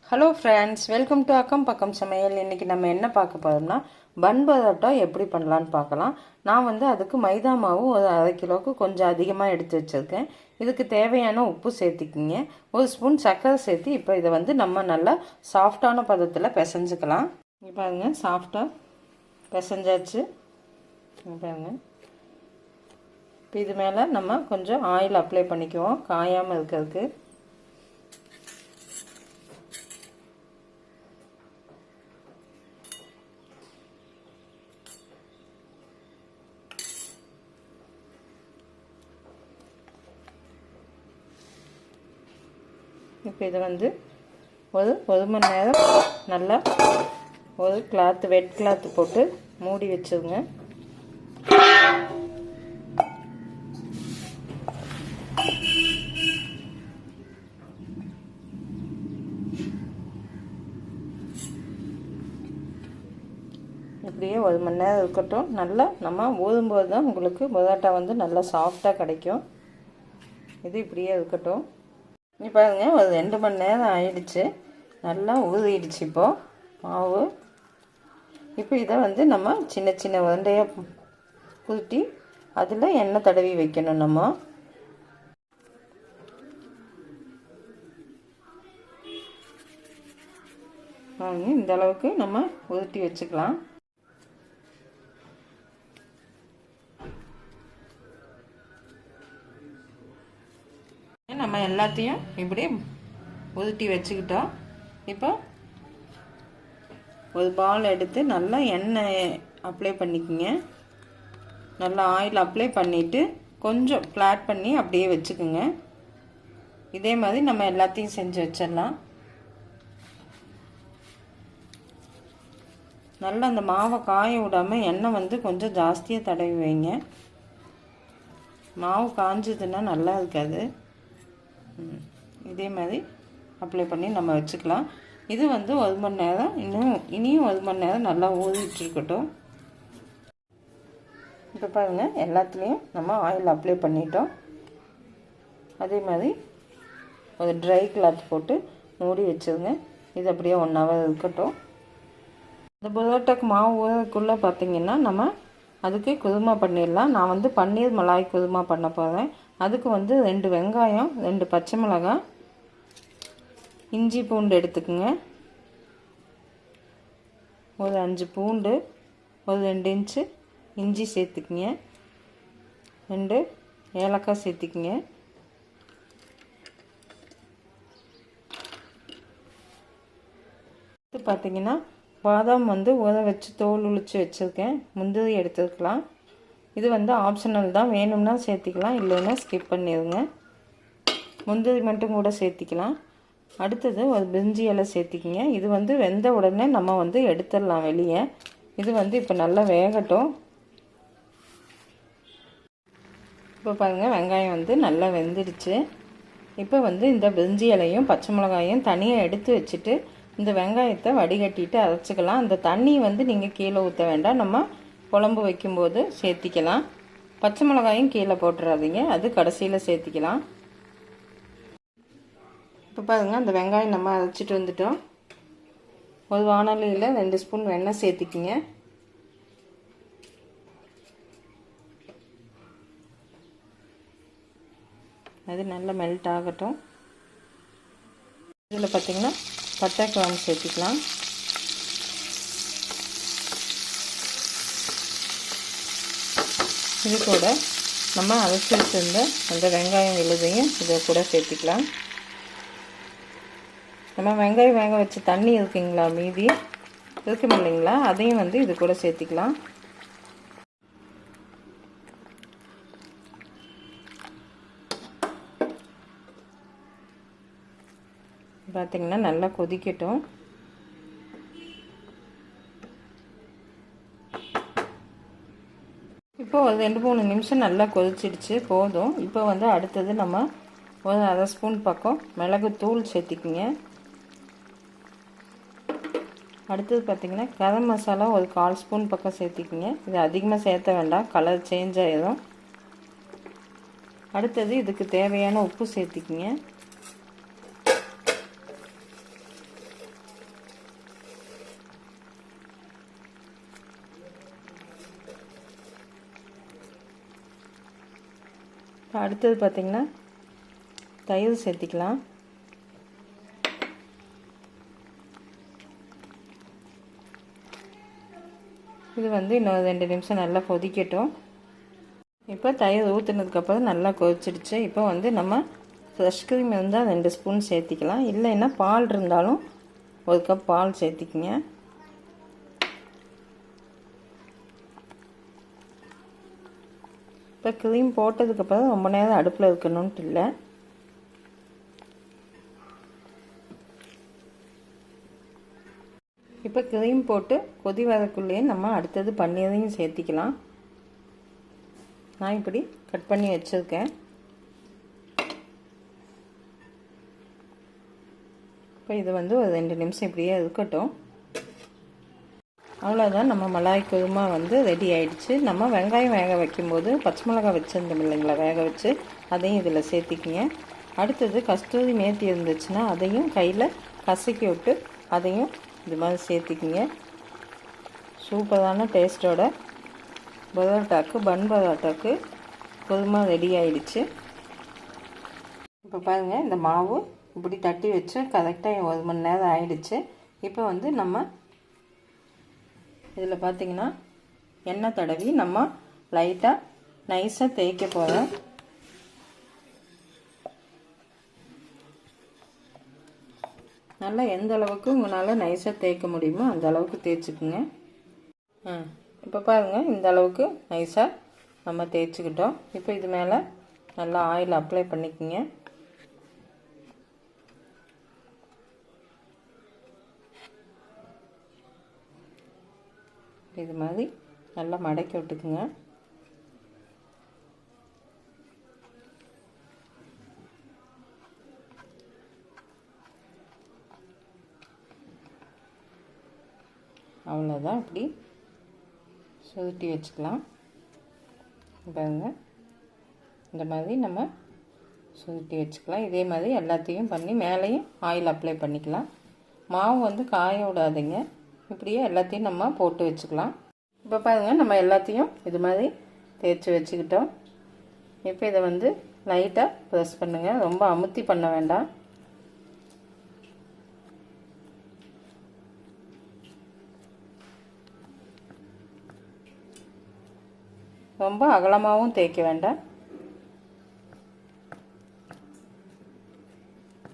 Hello friends, welcome to அக்கம் பக்கம் சமையல். இன்றைக்கி நம்ம என்ன பார்க்க போகிறோம்னா பன் பரோட்டா எப்படி பண்ணலான்னு பார்க்கலாம். நான் அதுக்கு மைதா மாவு ஒரு 1/2 கிலோவுக்கு கொஞ்சம் அதிகமாக எடுத்து வச்சுருக்கேன். இதுக்கு தேவையான உப்பு சேர்த்திக்கிங்க, 1 ஸ்பூன் சர்க்கரை சேர்த்து இப்போ இதை நம்ம நல்லா சாஃப்டான பதத்தில் பிசைஞ்சுக்கலாம். இங்கே பாருங்கள், சாஃப்டாக பிசைஞ்சாச்சு. பாருங்கள், இப்போ இது மேலே நம்ம கொஞ்சம் ஆயில் அப்ளை பண்ணிக்குவோம் காயாமல் இருக்கிறதுக்கு. இப்போ இதை ஒரு மணி நேரம் நல்லா ஒரு வெட் கிளாத்து போட்டு மூடி வச்சுருங்க. இப்படியே ஒரு மணி நேரம் இருக்கட்டும். நல்லா நம்ம ஊதும்போது தான் உங்களுக்கு பரோட்டா நல்லா சாஃப்டாக கிடைக்கும். இது இப்படியே இருக்கட்டும். இப்போ பாருங்க, ஒரு 2 மணி நேரம் ஆயிடுச்சு. நல்லா ஊறிடுச்சு இப்போது மாவு. இப்போ இதை நம்ம சின்ன சின்ன உருண்டையாக ஊற்றி அதில் எண்ணெய் தடவி வைக்கணும். நம்ம இந்த அளவுக்கு நம்ம உருட்டி வச்சுக்கலாம். நம்ம எல்லாத்தையும் இப்படி உருட்டி வச்சுக்கிட்டோம். இப்போ ஒரு பால் எடுத்து நல்லா எண்ணெய் அப்ளை பண்ணிக்கோங்க. நல்லா ஆயில் அப்ளை பண்ணிவிட்டு கொஞ்சம் ஃப்ளாட் பண்ணி அப்படியே வச்சுக்கோங்க. இதே மாதிரி நம்ம எல்லாத்தையும் செஞ்சு வச்சிடலாம். நல்லா அந்த மாவை காய விடாமல் எண்ணெய் கொஞ்சம் ஜாஸ்தியாக தடவி வைங்க. மாவு காஞ்சதுன்னா நல்லா இருக்காது. இதே மாதிரி அப்ளை பண்ணி நம்ம வச்சுக்கலாம். இது 1 மணி நேரம் இனியும் 1 மணி நேரம் நல்லா ஊறிட்டு இருக்கட்டும். இப்போ பாருங்கள், எல்லாத்துலேயும் நம்ம ஆயில் அப்ளை பண்ணிட்டோம். அதே மாதிரி ஒரு ட்ரை கிளாத் போட்டு மூடி வச்சுருங்க. இது அப்படியே 1 ஹவர் இருக்கட்டும். இந்த பரோட்டாக்கு மாவு ஊறக்குள்ளே பார்த்திங்கன்னா நம்ம அதுக்கு குருமா பண்ணிடலாம். நான் பன்னீர் மலாய் குருமா பண்ண போகிறேன். அதுக்கு 2 வெங்காயம், 2 பச்சை மிளகாய், இஞ்சி பூண்டு எடுத்துக்கோங்க. ஒரு 5 பூண்டு, ஒரு 2 இன்ச்சு இஞ்சி சேர்த்துக்குங்க. 2 ஏலக்காய் சேர்த்துக்குங்க. இது பார்த்திங்கன்னா பாதாம் ஊற வச்சு தோல் உளிச்சு வச்சுருக்கேன். முந்திரி எடுத்துக்கலாம். இது ஆப்ஷனல் தான், வேணும்னா சேர்த்திக்கலாம், இல்லைன்னா ஸ்கிப் பண்ணிடுங்க. முந்திரி மட்டும் கூட சேர்த்திக்கலாம். அடுத்தது ஒரு பிரிஞ்சி இலை சேர்த்திக்கிங்க. இது வெந்த உடனே நம்ம எடுத்துடலாம் வெளியே. இது இப்போ நல்லா வேகட்டும். இப்போ பாருங்கள், வெங்காயம் நல்லா வெந்துடுச்சு. இப்போ இந்த பிரிஞ்சி இலையும் பச்சை மிளகாயும் தனியாக எடுத்து வச்சுட்டு இந்த வெங்காயத்தை வடிகட்டிட்டு அரைச்சிக்கலாம். அந்த தண்ணி நீங்கள் கீழே ஊற்ற வேண்டாம், நம்ம குழம்பு வைக்கும்போது சேர்த்திக்கலாம். பச்சை மிளகாயும் கீழே போட்டுறாதீங்க, அது கடைசியில் சேர்த்திக்கலாம். இப்போ பாருங்கள், அந்த வெங்காயம் நம்ம அரைச்சிட்டு வந்துட்டோம். ஒரு வாணலியில் 2 ஸ்பூன் எண்ணெய் சேர்த்திக்கிங்க. அது நல்லா மெல்ட் ஆகட்டும். இதில் பார்த்திங்கன்னா பட்டை கிராம்பு சேர்த்திக்கலாம். இது கூட நம்ம அரைச்சி வச்சிருந்த அந்த வெங்காயம் விழுதையும் இதை கூட சேர்த்திக்கலாம். நம்ம வெங்காயம் வேக வச்சு தண்ணி இருக்குங்களா, மீதி இருக்கும் இல்லைங்களா, அதையும் இது கூட சேர்த்திக்கலாம். பார்த்திங்கன்னா நல்லா கொதிக்கட்டும். இப்போ ஒரு 2-3 நிமிஷம் நல்லா கொதிச்சிடுச்சு, போதும். இப்போ அடுத்தது நம்ம ஒரு 1/2 ஸ்பூன் பக்கம் மிளகு தூள் சேர்த்திக்கிங்க. அடுத்தது பார்த்திங்கன்னா கரம் மசாலா ஒரு 1/4 ஸ்பூன் பக்கம் சேர்த்திக்கிங்க. இது அதிகமாக சேர்த்த வேண்டாம், கலர் சேஞ்ச் ஆகிடும். அடுத்தது இதுக்கு தேவையான உப்பு சேர்த்திக்கிங்க. இப்போ அடுத்தது பார்த்திங்கன்னா தயிர் சேர்த்திக்கலாம். இது வந்து இன்னும் 2 நிமிஷம் நல்லா கொதிக்கட்டும். இப்போ தயிர் ஊற்றுனதுக்கப்புறம் நல்லா கொதிச்சிடுச்சு. இப்போ வந்து நம்ம ஃப்ரெஷ் க்ரீம் இருந்தால் 2 ஸ்பூன் சேர்த்திக்கலாம். இல்லைன்னா பால் இருந்தாலும் 1 கப் பால் சேர்த்திக்கிங்க. இப்போ க்ரீம் போட்டதுக்கப்புறம் ரொம்ப நேரம் அடுப்பில் இருக்கணும்ட்டு இல்லை. இப்போ க்ரீம் போட்டு கொதி வரக்குள்ளேயே நம்ம அடுத்தது பன்னீரையும் சேர்த்திக்கலாம். நான் இப்படி கட் பண்ணி வச்சுருக்கேன். இப்போ இது வந்து ஒரு 2 நிமிஷம் இப்படியே இருக்கட்டும். அவ்வளோதான், நம்ம மலாய் குருமா வந்து ரெடி ஆயிடுச்சு. நம்ம வெங்காயம் வேக வைக்கும்போது பச்சை மிளகாய் வச்சுருந்தோம் இல்லைங்களா, வேக வச்சு அதையும் இதில் சேர்த்திக்கிங்க. அடுத்தது கஸ்தூரி மேத்தி இருந்துச்சுன்னா அதையும் கையில் கசக்கி விட்டு அதையும் இது மாதிரி சேர்த்திக்கிங்க. சூப்பரான டேஸ்ட்டோட பரோட்டாக்கு பன் பரோட்டாக்கு குருமா ரெடி ஆயிடுச்சு. இப்போ பாருங்கள், இந்த மாவு இப்படி தட்டி வச்சு கரெக்டாக 1 மணி நேரம் ஆயிடுச்சு. இப்போ வந்து நம்ம இதில் பார்த்திங்கன்னா எண்ணெய் தடவி நம்ம லைட்டாக நைஸாக தேய்க்க போகிறோம். நல்லா எந்த அளவுக்கு உங்களால் நைஸாக தேய்க்க முடியுமோ அந்த அளவுக்கு தேய்ச்சிக்குங்க. இப்போ பாருங்கள், இந்த அளவுக்கு நைஸாக நம்ம தேய்ச்சிக்கிட்டோம். இப்போ இது மேலே நல்லா ஆயில் அப்ளை பண்ணிக்கோங்க. இது மாதிரி நல்லா மடக்கி விட்டுக்குங்க. அவ்வளோதான், இப்படி சுருட்டி வச்சுக்கலாம். பாருங்க, இந்த மாதிரி நம்ம சுருட்டி வச்சுக்கலாம். இதே மாதிரி எல்லாத்தையும் பண்ணி மேலேயும் ஆயில் அப்ளை பண்ணிக்கலாம். மாவு வந்து காய விடாதீங்க, இப்படியே எல்லாத்தையும் நம்ம போட்டு வச்சுக்கலாம். இப்போ பாருங்கள், நம்ம எல்லாத்தையும் இது மாதிரி தேய்ச்சி வச்சுக்கிட்டோம். இப்போ இதை வந்து லைட்டாக ப்ரெஸ் பண்ணுங்கள், ரொம்ப அமுத்தி பண்ண வேண்டாம். ரொம்ப அகலமாகவும் தேய்க்க வேண்டாம்.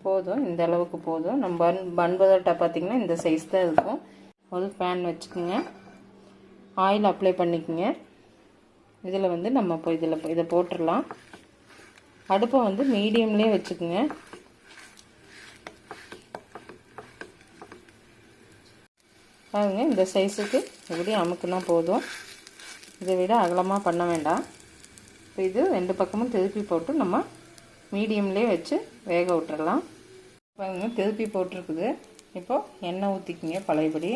போதும், இந்த அளவுக்கு போதும். நம்ம பன் பரோட்டா பார்த்திங்கன்னா இந்த சைஸ் தான் இருக்கும். ஒரு பேன் வச்சுக்கோங்க, ஆயில் அப்ளை பண்ணிக்கோங்க. இதில் வந்து நம்ம இப்போ இதை போட்டுடலாம். அடுப்பை வந்து மீடியம்லேயே வச்சுக்கோங்க. பாருங்க, இந்த சைஸுக்கு இப்படி அமுக்குனா போதும். இதை விட அகலமாக பண்ண வேண்டாம். இப்போ இது 2 பக்கமும் திருப்பி போட்டு நம்ம மீடியம்லேயே வச்சு வேக விட்டுறலாம். பாருங்க, திருப்பி போட்டிருக்குது. இப்போது எண்ணெய் ஊற்றிக்கிங்க பழையபடி.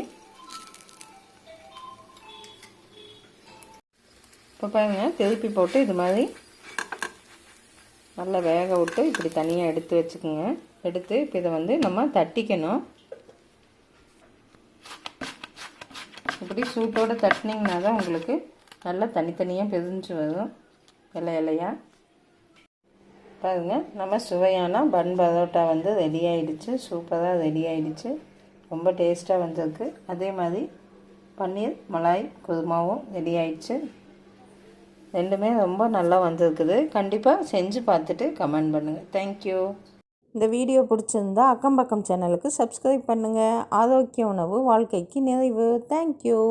இப்போ பாருங்கள், திருப்பி போட்டு இது மாதிரி நல்லா வேக விட்டு இப்படி தனியாக எடுத்து வச்சுக்கோங்க. எடுத்து இப்போ இதை வந்து நம்ம தட்டிக்கணும். இப்படி சூட்டோடு தட்டினீங்கன்னா தான் உங்களுக்கு நல்லா தனித்தனியாக பிரிஞ்சு வரும், இலையாக. பாருங்கள், நம்ம சுவையான பன் பரோட்டா வந்து ரெடி ஆகிடுச்சு. சூப்பராக ரெடி ஆகிடுச்சு, ரொம்ப டேஸ்ட்டாக வந்திருக்கு. அதே மாதிரி பன்னீர் மலாய் குருமாவும் ரெடி ஆகிடுச்சு. ரெண்டுமே ரொம்ப நல்லா வந்திருக்குது. கண்டிப்பாக செஞ்சு பார்த்துட்டு கமெண்ட் பண்ணுங்கள். தேங்க்யூ. இந்த வீடியோ பிடிச்சிருந்தா அக்கம் பக்கம் சேனலுக்கு சப்ஸ்கிரைப் பண்ணுங்கள். ஆரோக்கிய உணவு வாழ்க்கைக்கு நிறைவு. தேங்க்யூ.